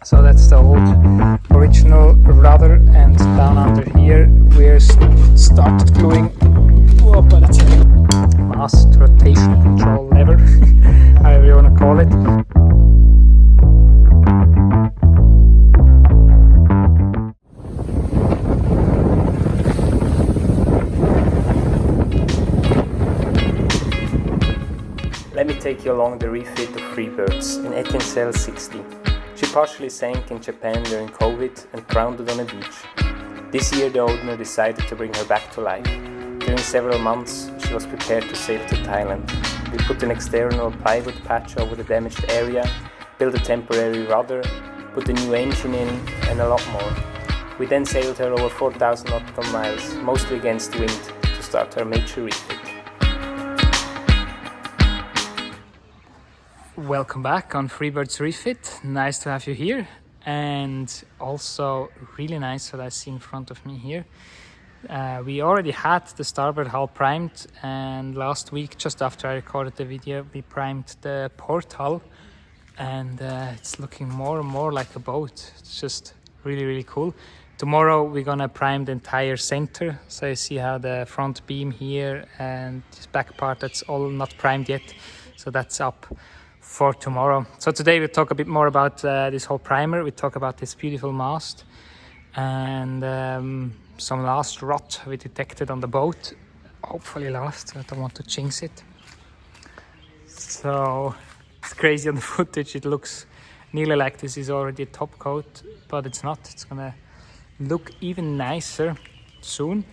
So that's the old original rudder, and down under here we're started gluing mast rotation control lever, however you want to call it. Let me take you along the refit of Freebirds in Etincelle 60. She partially sank in Japan during COVID and grounded on a beach. This year the owner decided to bring her back to life. During several months she was prepared to sail to Thailand. We put an external plywood patch over the damaged area, built a temporary rudder, put a new engine in and a lot more. We then sailed her over 4,000 nautical miles, mostly against wind, to start her major refit. Welcome back on Freebirds Refit. Nice to have you here, and also really nice what I see in front of me here. We already had the starboard hull primed, and last week, just after I recorded the video, we primed the port hull, and it's looking more and more like a boat. It's just really cool. Tomorrow we're gonna prime the entire center, so you see how the front beam here and this back part, that's all not primed yet, so that's up for tomorrow. So today we'll talk a bit more about this whole primer. We talk about this beautiful mast and some last rot we detected on the boat. Hopefully last, I don't want to jinx it. So it's crazy on the footage, it looks nearly like this is already a top coat, but it's not. It's gonna look even nicer soon.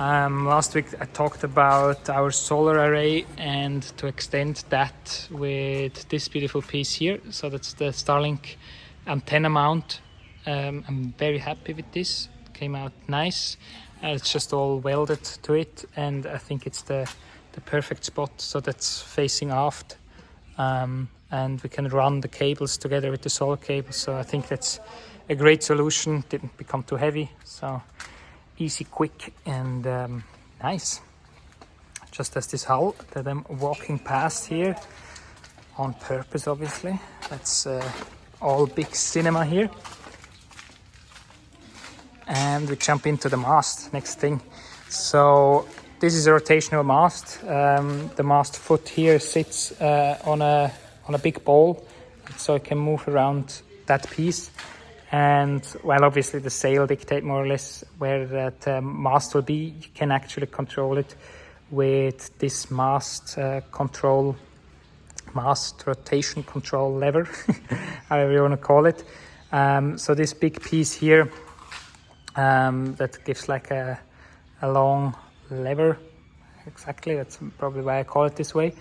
Last week I talked about our solar array and to extend that with this beautiful piece here. So that's the Starlink antenna mount. I'm very happy with this. It came out nice. It's just all welded to it, and I think it's the perfect spot. So that's facing aft, and we can run the cables together with the solar cable. So I think that's a great solution. Didn't become too heavy, so easy, quick, and nice. Just as this hull that I'm walking past here, on purpose obviously. That's all big cinema here. And we jump into the mast, next thing. So this is a rotational mast. The mast foot here sits on a big ball, so it can move around that piece. And while obviously the sail dictate more or less where that mast will be, you can actually control it with this mast rotation control lever, however you want to call it. So this big piece here, that gives like a long lever, exactly, that's probably why I call it this way.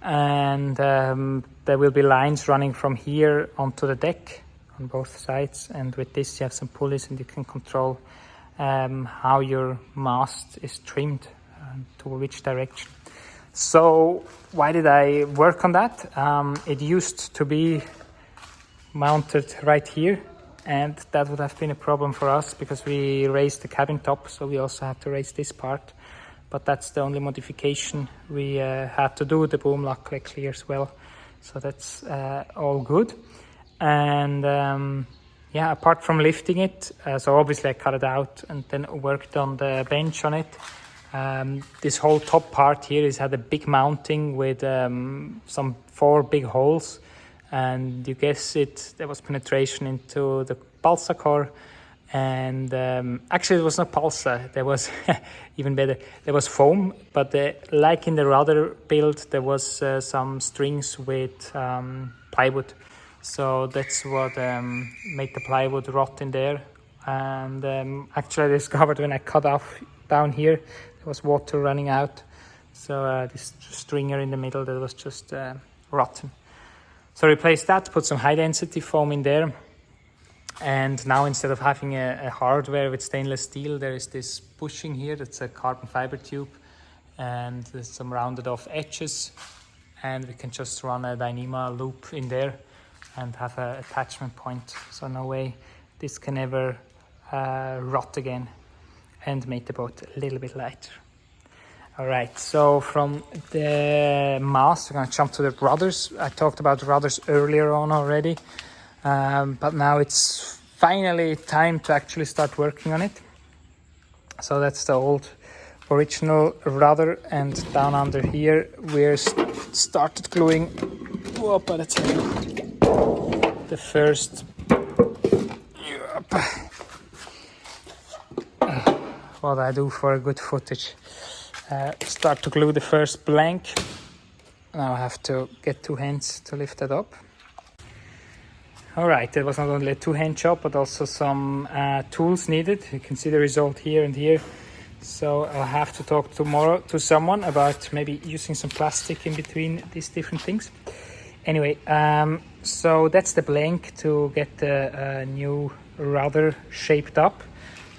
And there will be lines running from here onto the deck on both sides, and with this you have some pulleys and you can control how your mast is trimmed to which direction. So why did I work on that? It used to be mounted right here, and that would have been a problem for us because we raised the cabin top, so we also had to raise this part. But that's the only modification we had to do. The boom luckily clears well, so that's all good. And yeah, apart from lifting it, so obviously I cut it out and then worked on the bench on it. This whole top part here had a big mounting with some 4 big holes, and you guess it, there was penetration into the balsa core. And actually it was not balsa, there was even better, there was foam, but like in the rudder build there was some strings with plywood. So that's what made the plywood rot in there. And actually I discovered when I cut off down here, there was water running out. So this stringer in the middle, that was just rotten. So I replaced that, put some high density foam in there. And now instead of having a hardware with stainless steel, there is this bushing here, that's a carbon fiber tube. And there's some rounded off edges. And we can just run a Dyneema loop in there and have an attachment point, so no way this can ever rot again, and make the boat a little bit lighter. All right, so from the mast we're going to jump to the rudders. I talked about rudders earlier on already. but now it's finally time to actually start working on it. So that's the old original rudder, and down under here we're started gluing the first what I do for a good footage. Start to glue the first blank. Now I have to get 2 hands to lift that up. Alright, it was not only a 2-hand job, but also some tools needed. You can see the result here and here. So I'll have to talk tomorrow to someone about maybe using some plastic in between these different things. Anyway, so that's the blank to get the new rudder shaped up.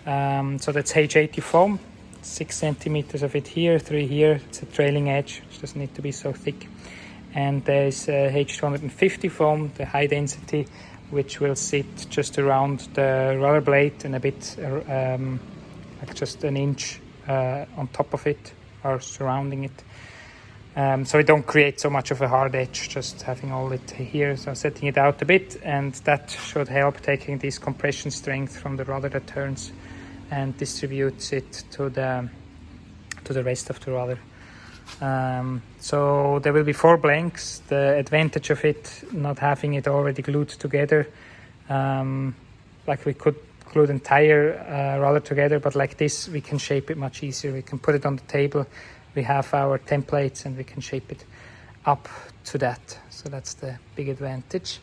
So that's H80 foam, 6 centimeters of it here, 3 here. It's a trailing edge, which doesn't need to be so thick. And there's H250 foam, the high density, which will sit just around the rudder blade and a bit like just an inch on top of it or surrounding it. So we don't create so much of a hard edge, just having all it here. So setting it out a bit, and that should help taking this compression strength from the rudder that turns and distributes it to the rest of the rudder. So there will be 4 blanks. The advantage of it not having it already glued together, like we could glue the entire rudder together, but like this we can shape it much easier. We can put it on the table, we have our templates, and we can shape it up to that. So that's the big advantage.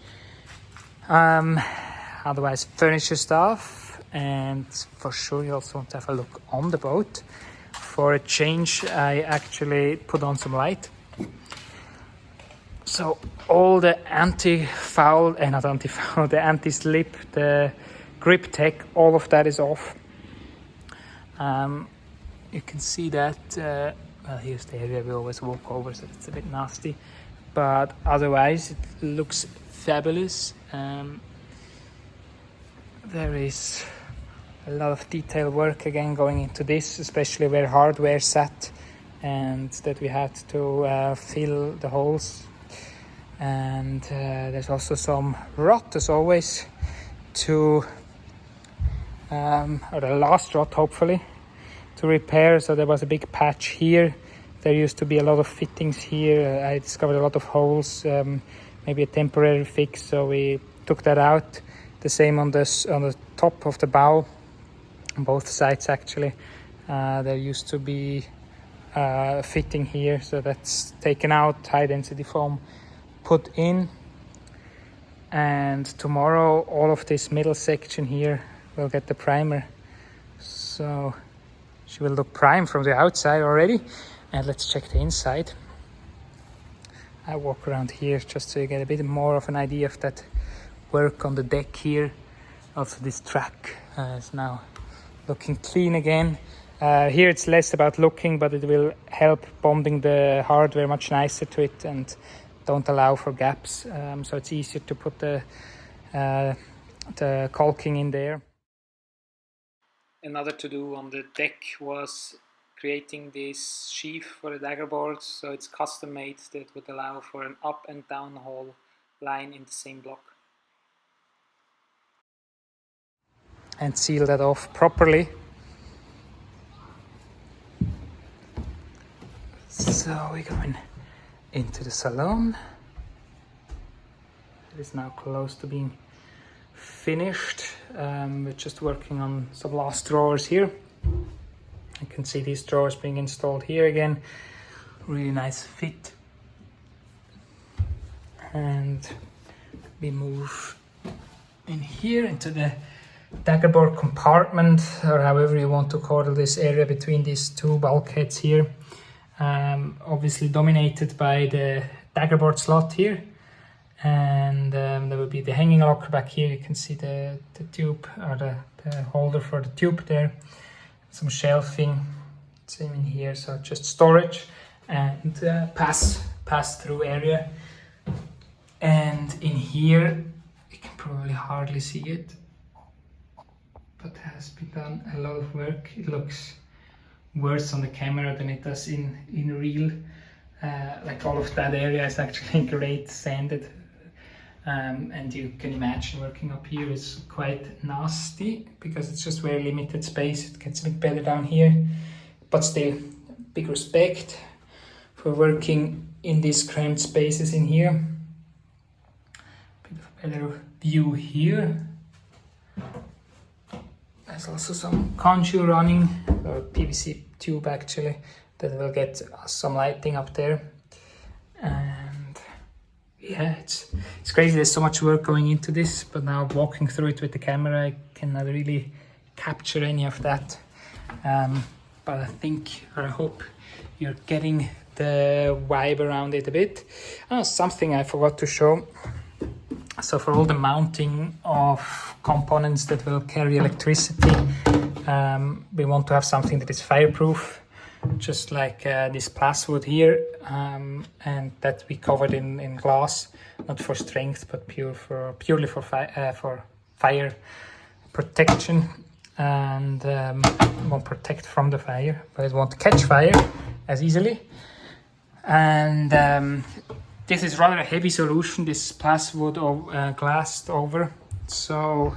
Otherwise, furniture stuff, and for sure you also want to have a look on the boat. For a change, I actually put on some light. So all the anti-foul, not anti-foul, the anti-slip, the grip tech, all of that is off. You can see that, well, here's the area we always walk over, so it's a bit nasty. But otherwise, it looks fabulous. There is a lot of detail work again going into this, especially where hardware sat, and that we had to fill the holes. And there's also some rot, as always, to or the last rot hopefully to repair. So there was a big patch here. There used to be a lot of fittings here. I discovered a lot of holes, maybe a temporary fix, so we took that out. The same on the top of the bow, on both sides actually. There used to be a fitting here, so that's taken out, high density foam put in. And tomorrow all of this middle section here will get the primer, so she will look prime from the outside already. And let's check the inside. I walk around here just so you get a bit more of an idea of that work on the deck here. Also this track is now looking clean again. Here it's less about looking, but it will help bonding the hardware much nicer to it and don't allow for gaps, so it's easier to put the caulking in there. Another to do on the deck was creating this sheath for the dagger board, so it's custom made that would allow for an up and down hole line in the same block. And seal that off properly. So we're going into the salon. It is now close to being finished. We're just working on some last drawers here. You can see these drawers being installed here again. Really nice fit. And we move in here into the daggerboard compartment, or however you want to call this area between these two bulkheads here. Obviously dominated by the daggerboard slot here, and there will be the hanging locker back here. You can see the tube, or the holder for the tube there, some shelving, same in here, so just storage and pass through area. And in here you can probably hardly see it, but has been done a lot of work. It looks worse on the camera than it does in real. Like all of that area is actually great sanded. And you can imagine working up here is quite nasty because it's just very limited space. It gets a bit better down here, but still big respect for working in these cramped spaces in here. Bit of a better view here. There's also some contour running, or PVC tube actually, that will get some lighting up there. And yeah, it's crazy. There's so much work going into this, but now walking through it with the camera, I cannot really capture any of that. But I think, or I hope, you're getting the vibe around it a bit. Oh, something I forgot to show. So for all the mounting of components that will carry electricity, we want to have something that is fireproof, just like this plywood here, and that we covered in glass, not for strength, but purely for fire protection, and won't protect from the fire, but it won't catch fire as easily. And this is rather a heavy solution, this plywood glassed over. So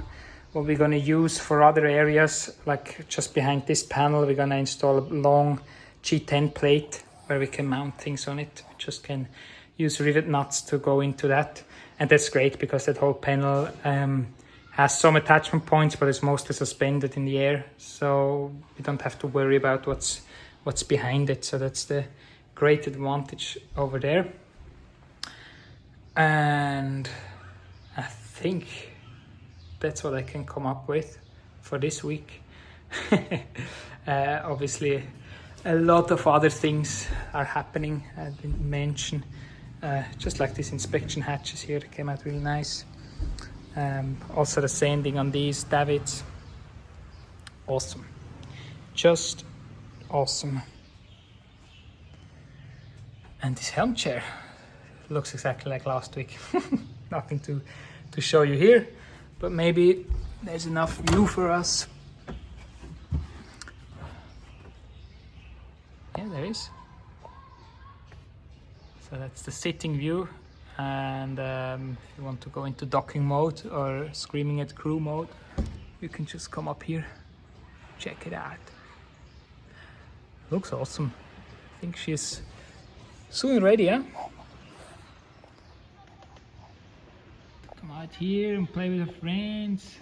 what we're going to use for other areas, like just behind this panel, we're going to install a long G10 plate where we can mount things on it. We just can use rivet nuts to go into that. And that's great because that whole panel has some attachment points, but it's mostly suspended in the air. So we don't have to worry about what's behind it. So that's the great advantage over there. And I think that's what I can come up with for this week. Obviously, a lot of other things are happening. I didn't mention, just like these inspection hatches here, came out really nice. Also the sanding on these davits. Awesome. Just awesome. And this helm chair looks exactly like last week. Nothing to show you here, but maybe there's enough view for us. Yeah, there is. So that's the sitting view, and if you want to go into docking mode or screaming at crew mode, you can just come up here, check it out. Looks awesome. I think she's soon ready, huh? Come out here and play with her friends.